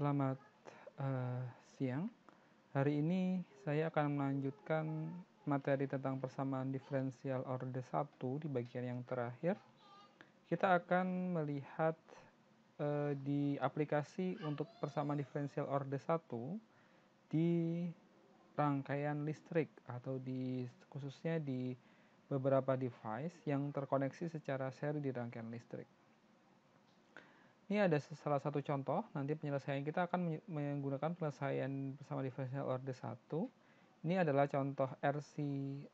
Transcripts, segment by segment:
Selamat siang. Hari ini saya akan melanjutkan materi tentang persamaan diferensial orde 1 di bagian yang terakhir. Kita akan melihat di aplikasi untuk persamaan diferensial orde 1 di rangkaian listrik atau khususnya di beberapa device yang terkoneksi secara seri di rangkaian listrik. Ini ada salah satu contoh, nanti penyelesaian kita akan menggunakan penyelesaian bersama diferensial orde 1. Ini adalah contoh RC,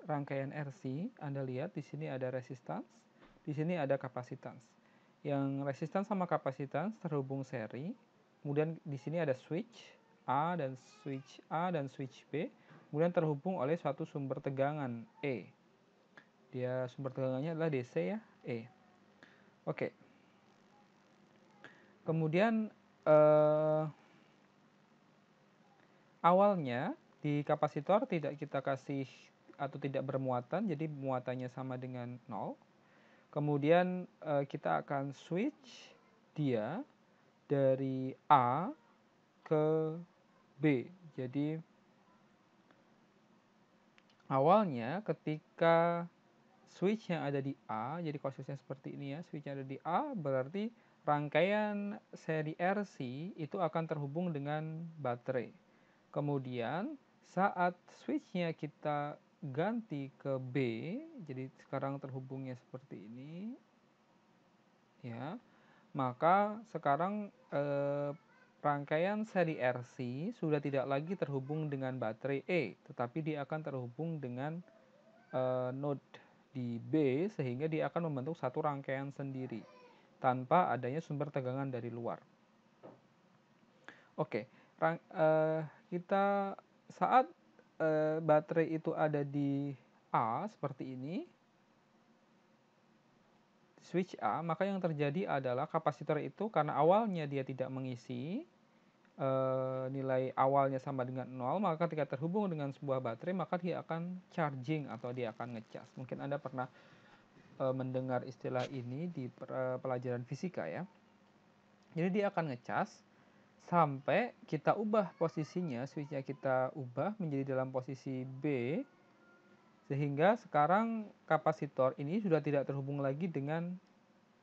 rangkaian RC. Anda lihat di sini ada resistance, di sini ada kapasitans. Yang resistance sama kapasitans terhubung seri. Kemudian di sini ada switch A dan switch B. Kemudian terhubung oleh suatu sumber tegangan E. Dia sumber tegangannya adalah DC ya, E. Oke. Kemudian awalnya di kapasitor tidak kita kasih atau tidak bermuatan, jadi muatannya sama dengan 0. Kemudian kita akan switch dia dari A ke B. Jadi awalnya ketika switch yang ada di A, jadi khususnya seperti ini ya, switch yang ada di A berarti rangkaian seri RC itu akan terhubung dengan baterai. Kemudian saat switchnya kita ganti ke B, jadi sekarang terhubungnya seperti ini, ya, maka sekarang rangkaian seri RC sudah tidak lagi terhubung dengan baterai E, tetapi dia akan terhubung dengan node di B, sehingga dia akan membentuk satu rangkaian sendiri tanpa adanya sumber tegangan dari luar. Oke, kita saat baterai itu ada di A seperti ini, switch A, maka yang terjadi adalah kapasitor itu karena awalnya dia tidak mengisi nilai awalnya sama dengan 0, maka ketika terhubung dengan sebuah baterai maka dia akan charging atau dia akan ngecas. Mungkin Anda pernah mendengar istilah ini di pelajaran fisika ya. Jadi dia akan ngecas sampai kita ubah posisinya, switchnya kita ubah menjadi dalam posisi B, sehingga sekarang kapasitor ini sudah tidak terhubung lagi dengan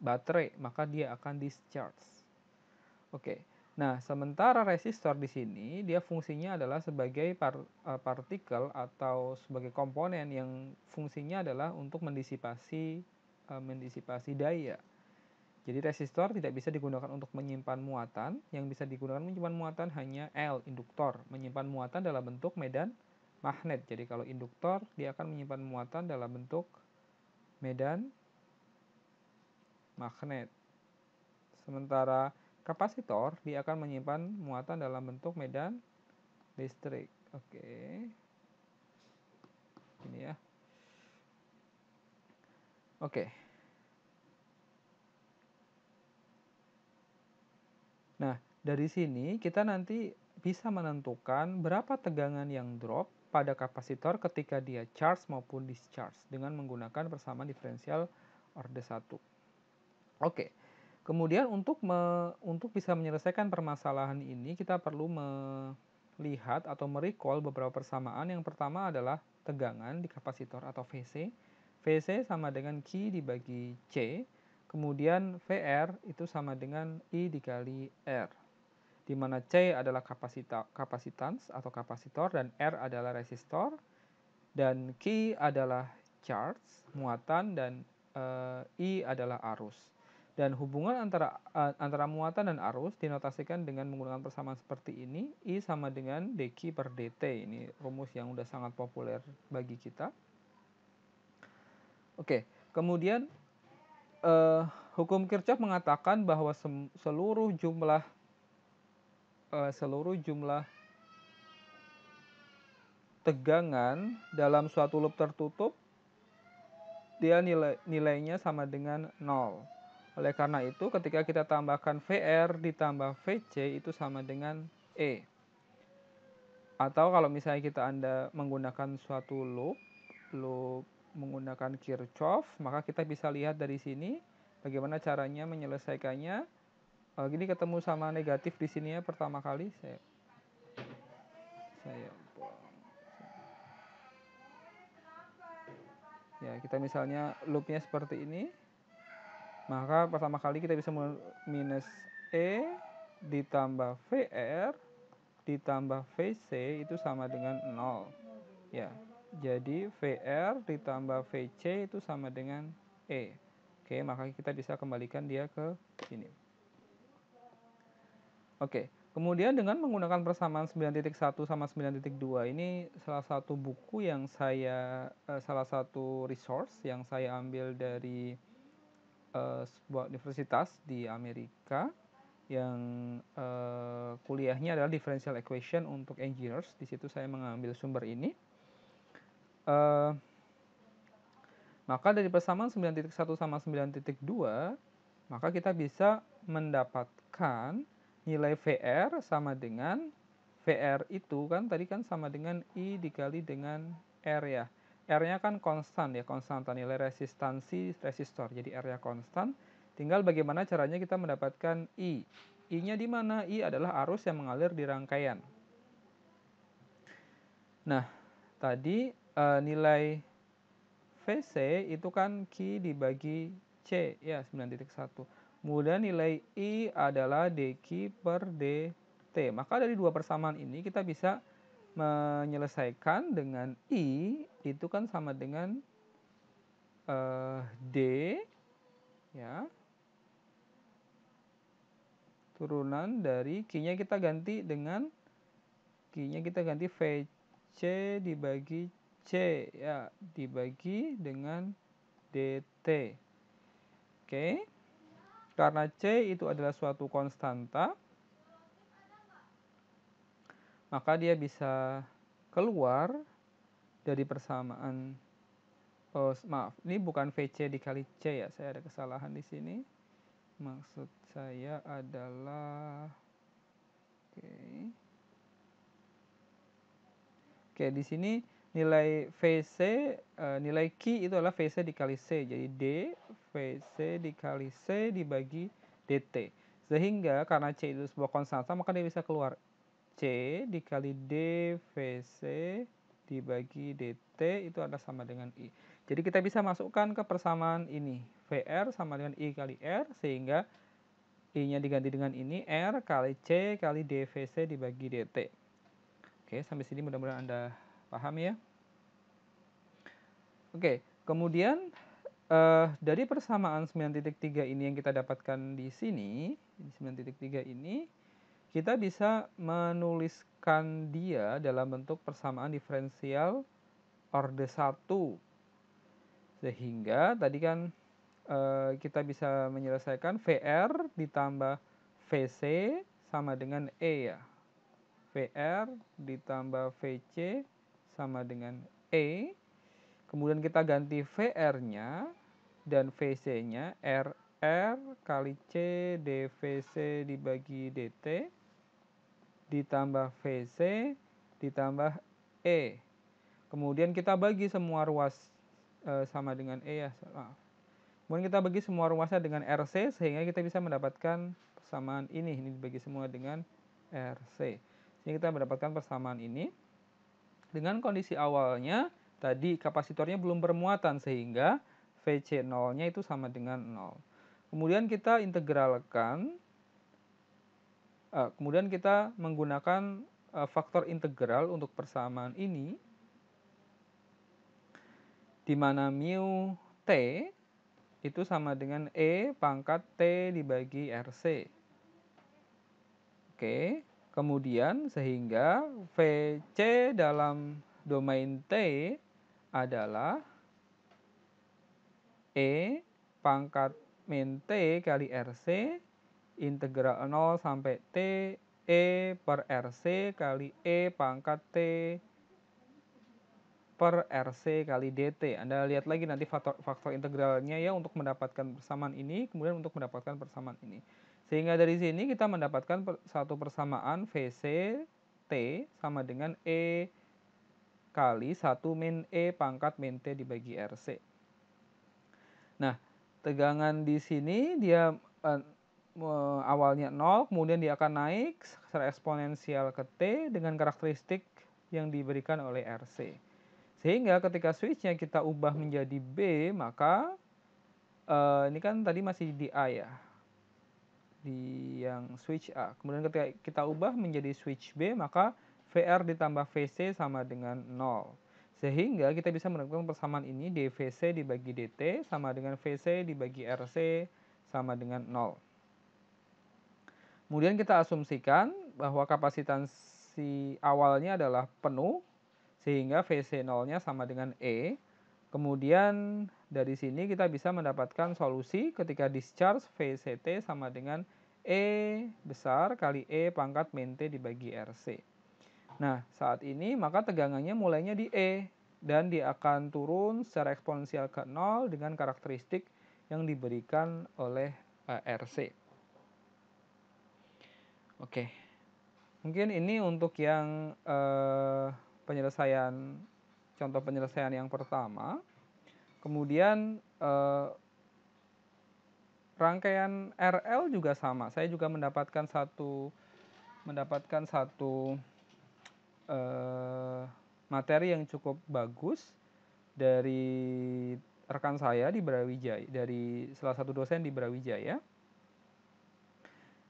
baterai, maka dia akan discharge. Oke. Nah, sementara resistor di sini dia fungsinya adalah sebagai partikel atau sebagai komponen yang fungsinya adalah untuk mendisipasi daya. Jadi resistor tidak bisa digunakan untuk menyimpan muatan, yang bisa digunakan menyimpan muatan hanya L, induktor, menyimpan muatan dalam bentuk medan magnet. Jadi kalau induktor dia akan menyimpan muatan dalam bentuk medan magnet. Sementara kapasitor dia akan menyimpan muatan dalam bentuk medan listrik. Oke. Ini ya. Oke. Nah, dari sini kita nanti bisa menentukan berapa tegangan yang drop pada kapasitor ketika dia charge maupun discharge dengan menggunakan persamaan diferensial orde 1. Oke. Kemudian untuk bisa menyelesaikan permasalahan ini kita perlu melihat atau merecall beberapa persamaan. Yang pertama adalah tegangan di kapasitor atau VC. VC sama dengan Q dibagi C. Kemudian VR itu sama dengan I dikali R, di mana C adalah kapasitans atau kapasitor dan R adalah resistor, dan Q adalah charge, muatan, dan I adalah arus. Dan hubungan antara muatan dan arus dinotasikan dengan menggunakan persamaan seperti ini. I sama dengan dQ per dt. Ini rumus yang sudah sangat populer bagi kita. Oke, kemudian hukum Kirchhoff mengatakan bahwa seluruh jumlah tegangan dalam suatu loop tertutup dia nilainya sama dengan 0. Oleh karena itu ketika kita tambahkan VR ditambah VC itu sama dengan E. Atau kalau misalnya Anda menggunakan suatu loop menggunakan Kirchhoff, maka kita bisa lihat dari sini bagaimana caranya menyelesaikannya. Gini ketemu sama negatif di sini ya pertama kali saya buang. Ya, kita misalnya loopnya seperti ini. Maka pertama kali kita bisa minus E ditambah VR ditambah VC itu sama dengan 0. Ya, jadi VR ditambah VC itu sama dengan E. Oke, maka kita bisa kembalikan dia ke sini. Oke, kemudian dengan menggunakan persamaan 9.1 sama 9.2 ini salah satu buku yang salah satu resource yang saya ambil dari sebuah universitas di Amerika yang kuliahnya adalah differential equation untuk engineers. Di situ saya mengambil sumber ini. Maka dari persamaan 9.1 sama 9.2, maka kita bisa mendapatkan nilai VR sama dengan VR itu kan tadi kan sama dengan I dikali dengan R ya. R-nya kan konstan ya, konstanta nilai resistansi resistor. Jadi R-nya konstan. Tinggal bagaimana caranya kita mendapatkan I. I-nya di mana? I adalah arus yang mengalir di rangkaian. Nah, tadi nilai VC itu kan Q dibagi C ya 9.1. Kemudian nilai I adalah dQ per dt. Maka dari dua persamaan ini kita bisa menyelesaikan dengan I itu kan sama dengan D ya. Turunan dari Q-nya kita ganti dengan VC dibagi C ya, dibagi dengan dt. Oke. Karena C itu adalah suatu konstanta, maka dia bisa keluar dari persamaan. Oh, maaf, ini bukan VC dikali C ya, saya ada kesalahan di sini. Maksud saya adalah Oke, di sini nilai VC, nilai Q itu adalah VC dikali C. Jadi D VC dikali C dibagi dt. Sehingga karena C itu sebuah konstanta, maka dia bisa keluar C dikali D VC dibagi dt itu adalah sama dengan I. Jadi kita bisa masukkan ke persamaan ini. VR sama dengan I kali R, sehingga I-nya diganti dengan ini, R kali C kali dVC dibagi dt. Oke, sampai sini mudah-mudahan Anda paham ya. Oke, kemudian dari persamaan 9.3 ini yang kita dapatkan di sini, di 9.3 ini, kita bisa menuliskan dia dalam bentuk persamaan diferensial orde 1. Sehingga tadi kan kita bisa menyelesaikan VR ditambah VC sama dengan E ya. VR ditambah VC sama dengan E. Kemudian kita ganti VR-nya dan VC-nya RR kali C dVC dibagi dt ditambah VC ditambah E. Kemudian kita bagi semua ruas sama dengan E ya. Kemudian kita bagi semua ruasnya dengan RC sehingga kita bisa mendapatkan persamaan ini. Ini dibagi semua dengan RC. Sehingga kita mendapatkan persamaan ini. Dengan kondisi awalnya tadi kapasitornya belum bermuatan sehingga VC 0-nya itu sama dengan 0. Kemudian kita integralkan, kemudian kita menggunakan faktor integral untuk persamaan ini, di mana mu T itu sama dengan E pangkat T dibagi RC. Oke, kemudian sehingga VC dalam domain T adalah E pangkat min T kali RC integral 0 sampai T E per RC kali E pangkat T per RC kali dt. Anda lihat lagi nanti faktor integralnya ya untuk mendapatkan persamaan ini, kemudian untuk mendapatkan persamaan ini. Sehingga dari sini kita mendapatkan satu persamaan VC T sama dengan E kali 1 min E pangkat min T dibagi RC. Nah, tegangan di sini dia awalnya 0, kemudian dia akan naik secara eksponensial ke T dengan karakteristik yang diberikan oleh RC. Sehingga ketika switch-nya kita ubah menjadi B, maka ini kan tadi masih di A ya, di yang switch A. Kemudian ketika kita ubah menjadi switch B, maka VR ditambah VC sama dengan 0. Sehingga kita bisa menemukan persamaan ini, dVC dibagi dt sama dengan VC dibagi RC sama dengan 0. Kemudian kita asumsikan bahwa kapasitansi awalnya adalah penuh, sehingga VC 0-nya sama dengan E. Kemudian dari sini kita bisa mendapatkan solusi ketika discharge VCT sama dengan E besar kali E pangkat min T dibagi RC. Nah, saat ini maka tegangannya mulainya di E, dan dia akan turun secara eksponensial ke 0 dengan karakteristik yang diberikan oleh RC. Oke, mungkin ini untuk yang contoh penyelesaian yang pertama. Kemudian rangkaian RL juga sama. Saya juga mendapatkan satu materi yang cukup bagus dari rekan saya di Brawijaya, dari salah satu dosen di Brawijaya.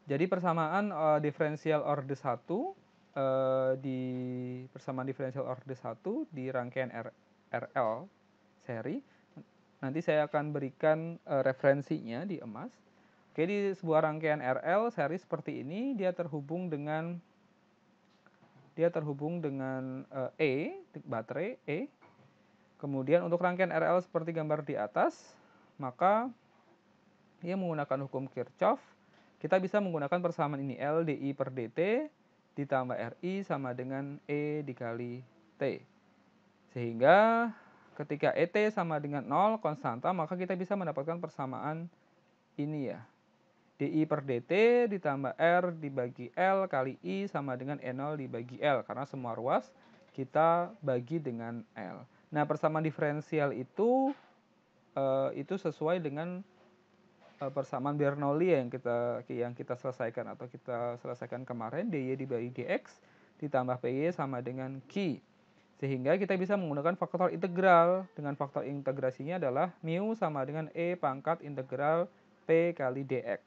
Jadi persamaan diferensial orde 1 di persamaan diferensial orde 1 di rangkaian RL seri. Nanti saya akan berikan referensinya di emas. Oke, di sebuah rangkaian RL seri seperti ini dia terhubung dengan baterai E. Kemudian untuk rangkaian RL seperti gambar di atas, maka dia menggunakan hukum Kirchhoff. Kita bisa menggunakan persamaan ini, L dI per dt ditambah RI sama dengan E dikali T. Sehingga ketika ET sama dengan 0 konstanta, maka kita bisa mendapatkan persamaan ini ya. DI per dt ditambah R dibagi L kali I sama dengan E0 dibagi L. Karena semua ruas kita bagi dengan L. Nah, persamaan diferensial itu sesuai dengan persamaan Bernoulli yang kita selesaikan atau kita selesaikan kemarin, dy dibagi dx ditambah py sama dengan q. Sehingga kita bisa menggunakan faktor integral. Dengan faktor integrasinya adalah mu sama dengan e pangkat integral p kali dx.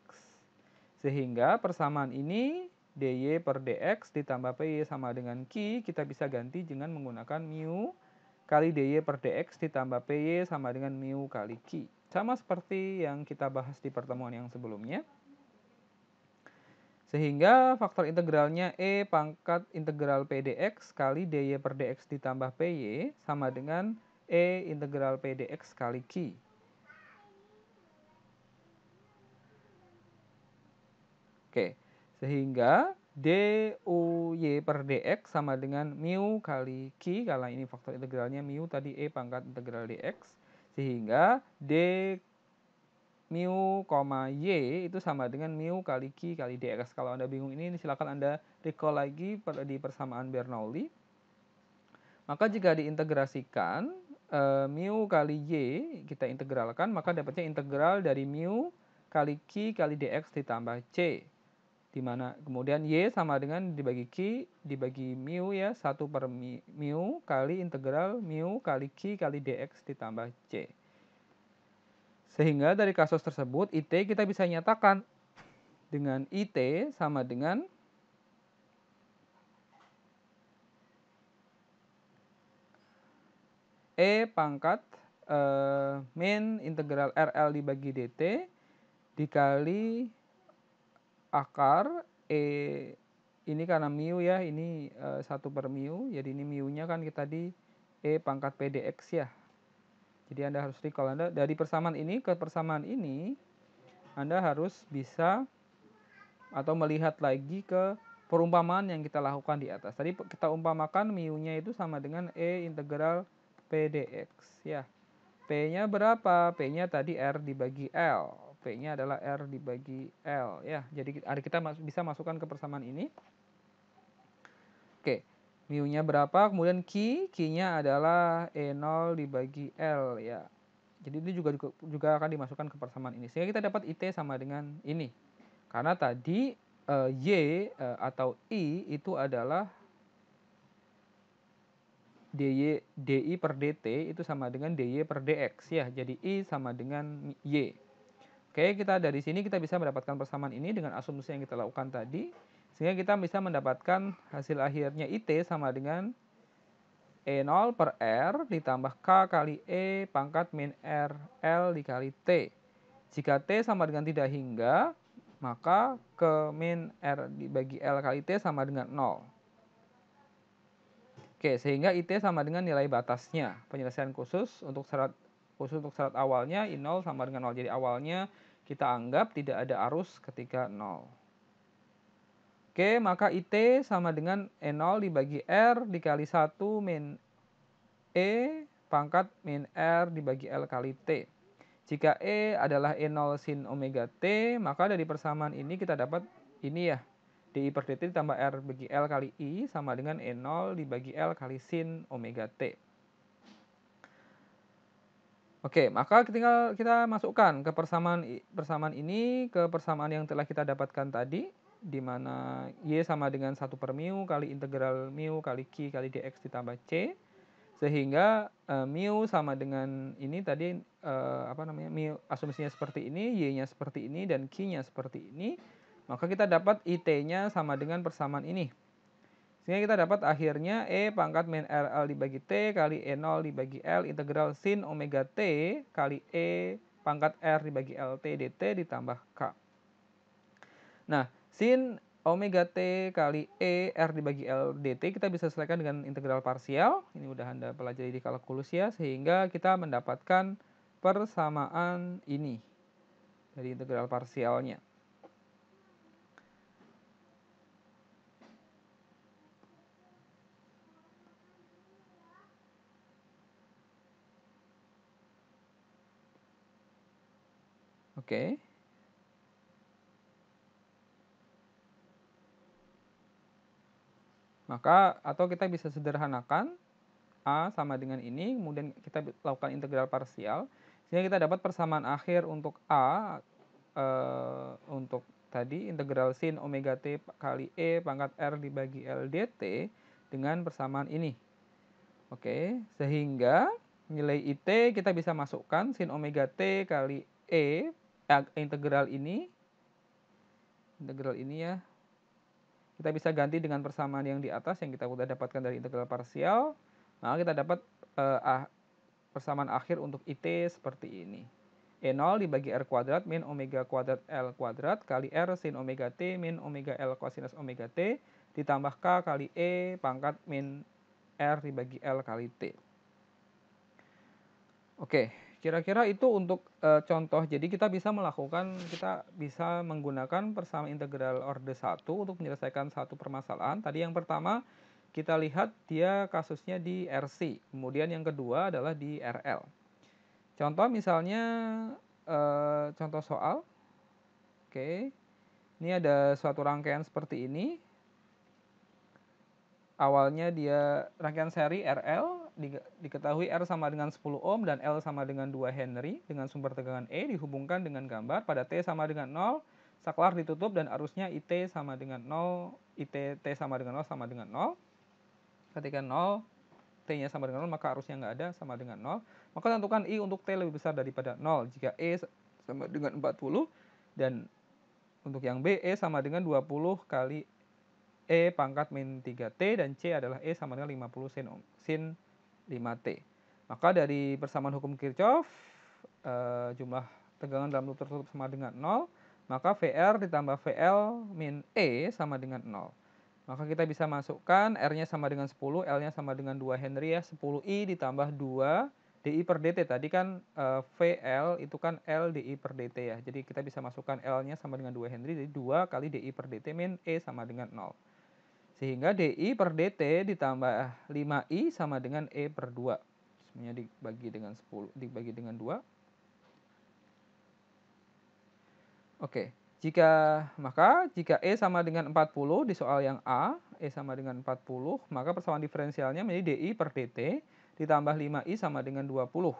Sehingga persamaan ini dy per dx ditambah py sama dengan q kita bisa ganti dengan menggunakan mu kali dy per dx ditambah py sama dengan mu kali q. Sama seperti yang kita bahas di pertemuan yang sebelumnya. Sehingga faktor integralnya E pangkat integral P dx kali dy per dx ditambah Py sama dengan E integral P dx kali Q. Oke, sehingga duy per dx sama dengan mu kali Q, kalau ini faktor integralnya mu tadi E pangkat integral dx. Sehingga d mu, y itu sama dengan mu kali Q kali dx. Kalau Anda bingung ini silakan Anda recall lagi di persamaan Bernoulli. Maka jika diintegrasikan, mu kali y kita integralkan, maka dapatnya integral dari mu kali Q kali dx ditambah c. Dimana kemudian y sama dengan dibagi Q dibagi mu ya, 1 per mu kali integral mu kali Q kali dx ditambah c. Sehingga dari kasus tersebut, IT kita bisa nyatakan dengan IT sama dengan E pangkat min integral RL dibagi dt dikali akar E ini karena mu ya, ini 1 per mu, jadi ini mu-nya kan kita di E pangkat PDX ya. Jadi Anda harus recall, Anda dari persamaan ini ke persamaan ini, Anda harus bisa atau melihat lagi ke perumpamaan yang kita lakukan di atas. Tadi kita umpamakan mu-nya itu sama dengan E integral PDX ya. P-nya berapa? P-nya tadi R dibagi L. P-nya adalah R dibagi L ya. Jadi kita bisa masukkan ke persamaan ini. Oke. Mu-nya berapa? Kemudian Q-nya adalah E0 dibagi L ya. Jadi ini juga akan dimasukkan ke persamaan ini. Sehingga kita dapat IT sama dengan ini. Karena tadi Y atau I itu adalah DI per DT itu sama dengan DY per DX ya. Jadi I sama dengan Y. Oke, kita dari sini kita bisa mendapatkan persamaan ini dengan asumsi yang kita lakukan tadi. Sehingga kita bisa mendapatkan hasil akhirnya IT sama dengan E0 per R ditambah K kali E pangkat min R L dikali T. Jika T sama dengan tidak hingga, maka ke min R dibagi L kali T sama dengan 0. Oke, sehingga IT sama dengan nilai batasnya. Penyelesaian khusus untuk syarat awalnya I0 sama dengan 0. Jadi awalnya kita anggap tidak ada arus ketika 0. Oke, maka IT sama dengan E0 dibagi R dikali 1 min E pangkat min R dibagi L kali T. Jika E adalah E0 sin omega T, maka dari persamaan ini kita dapat ini ya. DI per DT ditambah R bagi L kali I sama dengan E0 dibagi L kali sin omega T. Oke, maka tinggal kita masukkan ke persamaan ini ke persamaan yang telah kita dapatkan tadi, di mana Y sama dengan 1 per mu kali integral mu kali Q kali dx ditambah C, sehingga mu sama dengan ini tadi mu asumsinya seperti ini, Y-nya seperti ini, dan Q-nya seperti ini. Maka kita dapat IT-nya sama dengan persamaan ini. Sehingga kita dapat akhirnya E pangkat min RL dibagi T kali E0 dibagi L integral sin omega T kali E pangkat R dibagi LT dt ditambah K. Nah, sin omega T kali E R dibagi L dt kita bisa selesaikan dengan integral parsial. Ini udah Anda pelajari di kalkulus ya, sehingga kita mendapatkan persamaan ini dari integral parsialnya. Oke. Maka atau kita bisa sederhanakan A sama dengan ini, kemudian kita lakukan integral parsial, sehingga kita dapat persamaan akhir untuk A untuk tadi integral sin omega T kali E pangkat R dibagi L dt dengan persamaan ini. Oke, sehingga nilai IT kita bisa masukkan sin omega T kali E integral ini ya. Kita bisa ganti dengan persamaan yang di atas yang kita sudah dapatkan dari integral parsial. Maka kita dapat persamaan akhir untuk IT seperti ini. E0 dibagi R kuadrat min omega kuadrat L kuadrat kali R sin omega T min omega L cosinus omega T ditambah K kali E pangkat min R dibagi L kali T. Oke, kira-kira itu untuk contoh. Jadi kita bisa menggunakan persamaan integral orde 1 untuk menyelesaikan satu permasalahan. Tadi yang pertama kita lihat dia kasusnya di RC, kemudian yang kedua adalah di RL. Contoh misalnya contoh soal. Oke. Ini ada suatu rangkaian seperti ini. Awalnya dia rangkaian seri RL, diketahui R sama dengan 10 ohm dan L sama dengan 2 Henry dengan sumber tegangan E dihubungkan dengan gambar pada T sama dengan 0, saklar ditutup dan arusnya IT sama dengan 0, IT T sama dengan 0 sama dengan 0. Ketika 0, T-nya sama dengan 0, maka arusnya nggak ada sama dengan 0. Maka tentukan I untuk T lebih besar daripada 0 jika E sama dengan 40 dan untuk yang B, E sama dengan 20 kali E pangkat min 3T dan C adalah E sama dengan 50 sin 5T. Maka dari persamaan hukum Kirchhoff, jumlah tegangan dalam loop tertutup sama dengan 0, maka VR ditambah VL min E sama dengan 0. Maka kita bisa masukkan R-nya sama dengan 10, L-nya sama dengan 2 Henry ya, 10I ditambah 2 DI per DT. Tadi kan VL itu kan L DI per DT ya. Jadi kita bisa masukkan L-nya sama dengan 2 Henry, jadi 2 kali DI per DT min E sama dengan 0. Sehingga DI per DT ditambah 5I sama dengan E per 2. Semuanya dibagi dengan 10, dibagi dengan 2. Oke, maka jika E sama dengan 40 di soal yang A, E sama dengan 40, maka persamaan diferensialnya menjadi DI per DT ditambah 5I sama dengan 20.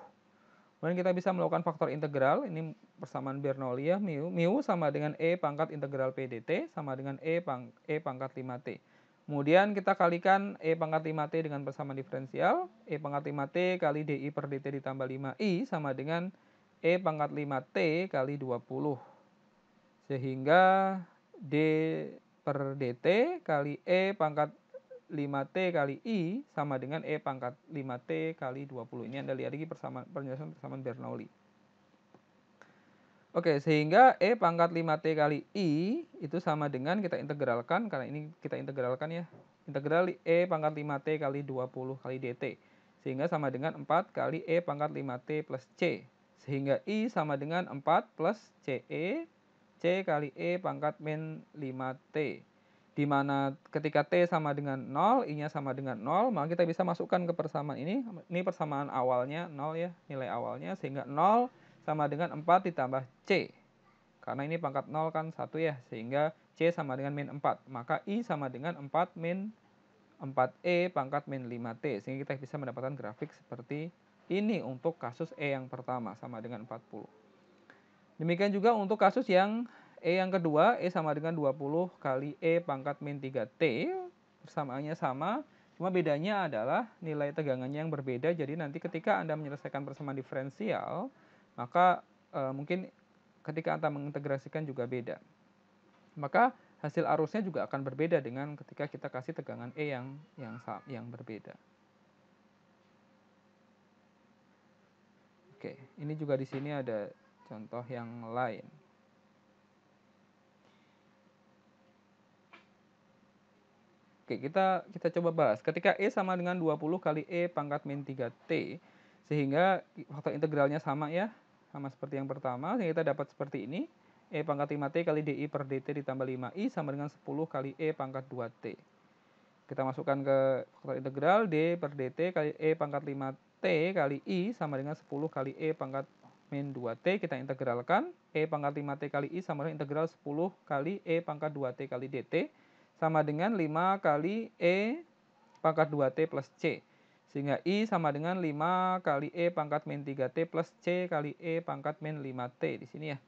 Kemudian kita bisa melakukan faktor integral, ini persamaan Bernoulli ya, mu sama dengan E pangkat integral P dt sama dengan E pangkat 5T. Kemudian kita kalikan E pangkat 5T dengan persamaan diferensial, E pangkat 5T kali DI per dt ditambah 5I sama dengan E pangkat 5T kali 20. Sehingga D per dt kali E pangkat 5T kali I sama dengan E pangkat 5T kali 20. Ini Anda lihat lagi penjelasan persamaan Bernoulli. Oke, sehingga E pangkat 5T kali I itu sama dengan kita integralkan, karena ini kita integralkan ya. Integral E pangkat 5T kali 20 kali dt. Sehingga sama dengan 4 kali E pangkat 5T plus C. Sehingga I sama dengan 4 plus CE, C kali E pangkat min 5T. Di mana ketika T sama dengan 0, I-nya sama dengan 0, maka kita bisa masukkan ke persamaan ini. Ini persamaan awalnya 0 ya, nilai awalnya. Sehingga 0 sama dengan 4 ditambah C. Karena ini pangkat 0 kan 1 ya, sehingga C sama dengan min 4. Maka I sama dengan 4 min 4E pangkat min 5T. Sehingga kita bisa mendapatkan grafik seperti ini untuk kasus E yang pertama, sama dengan 40. Demikian juga untuk kasus yang E yang kedua, E sama dengan 20 kali E pangkat min 3T. Persamaannya sama, cuma bedanya adalah nilai tegangannya yang berbeda. Jadi nanti ketika Anda menyelesaikan persamaan diferensial, maka mungkin ketika Anda mengintegrasikan juga beda. Maka hasil arusnya juga akan berbeda dengan ketika kita kasih tegangan E yang berbeda. Oke, ini juga di sini ada contoh yang lain. Oke, kita coba bahas. Ketika E sama dengan 20 kali E pangkat min 3T, sehingga faktor integralnya sama ya, sama seperti yang pertama, sehingga kita dapat seperti ini. E pangkat 5T kali DI per dt ditambah 5I sama dengan 10 kali E pangkat 2T. Kita masukkan ke faktor integral, D per dt kali E pangkat 5T kali I sama dengan 10 kali E pangkat min 2T. Kita integralkan, E pangkat 5T kali I sama dengan integral 10 kali E pangkat 2T kali dt. Sama dengan 5 kali E pangkat 2T plus C. Sehingga I sama dengan 5 kali E pangkat min 3T plus C kali E pangkat min 5T. Di sini ya.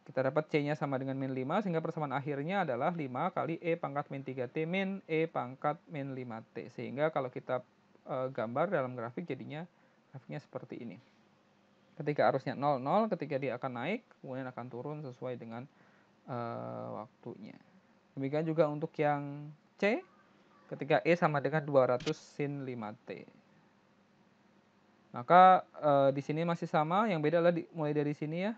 Kita dapat C-nya sama dengan min 5, sehingga persamaan akhirnya adalah 5 kali E pangkat min 3T min E pangkat min 5T. Sehingga kalau kita gambar dalam grafik jadinya grafiknya seperti ini. Ketika arusnya 0, 0, ketika dia akan naik, kemudian akan turun sesuai dengan waktunya. Demikian juga untuk yang C, ketika E sama dengan 200 sin 5T. Maka di sini masih sama, yang beda adalah mulai dari sini ya,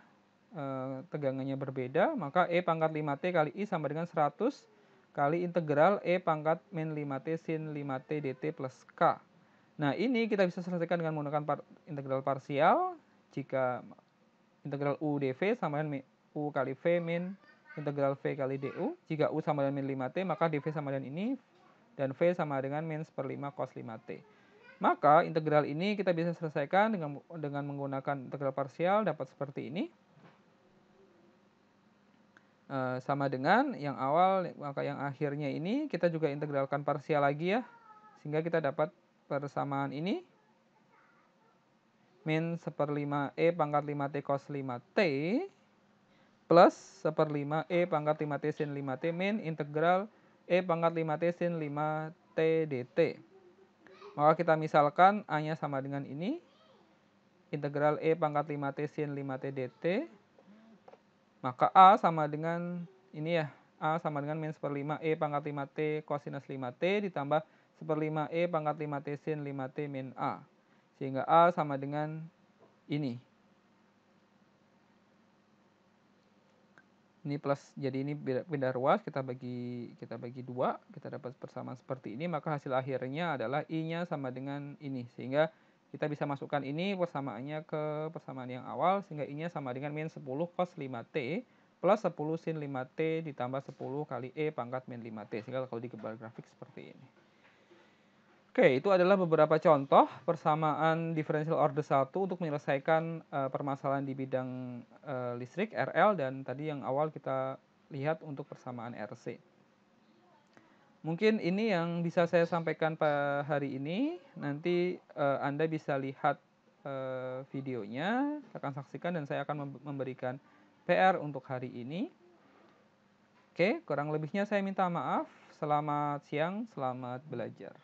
tegangannya berbeda, maka E pangkat 5T kali I sama dengan 100 kali integral E pangkat min 5T sin 5T dt plus K. Nah, ini kita bisa selesaikan dengan menggunakan integral parsial, jika integral U dV sama dengan U kali V min integral V kali DU. Jika U sama dengan min 5T, maka dV sama dengan ini, dan V sama dengan min 1/5 cos 5T. Maka integral ini kita bisa selesaikan dengan menggunakan integral parsial, dapat seperti ini. Sama dengan yang awal, maka yang akhirnya ini kita juga integralkan parsial lagi ya. Sehingga kita dapat persamaan ini. Min 1/5 E pangkat 5T cos 5T plus 1/5 E pangkat 5T sin 5T min integral E pangkat 5T sin 5T dt. Maka kita misalkan A-nya sama dengan ini. Integral E pangkat 5T sin 5T dt. Maka A sama dengan ini ya. A sama dengan min 1/5 E pangkat 5T cosinus 5T ditambah 1/5 E pangkat 5T sin 5T min A. Sehingga A sama dengan ini. Ini plus, jadi ini pindah ruas, kita bagi 2, kita dapat persamaan seperti ini, maka hasil akhirnya adalah I-nya sama dengan ini. Sehingga kita bisa masukkan ini persamaannya ke persamaan yang awal, sehingga I-nya sama dengan min 10 cos 5T plus 10 sin 5T ditambah 10 kali E pangkat min 5T. Sehingga kalau digambar grafik seperti ini. Oke, itu adalah beberapa contoh persamaan diferential order 1 untuk menyelesaikan permasalahan di bidang listrik RL, dan tadi yang awal kita lihat untuk persamaan RC. Mungkin ini yang bisa saya sampaikan pada hari ini. Nanti Anda bisa lihat videonya, akan saksikan dan saya akan memberikan PR untuk hari ini. Oke, kurang lebihnya saya minta maaf. Selamat siang, selamat belajar.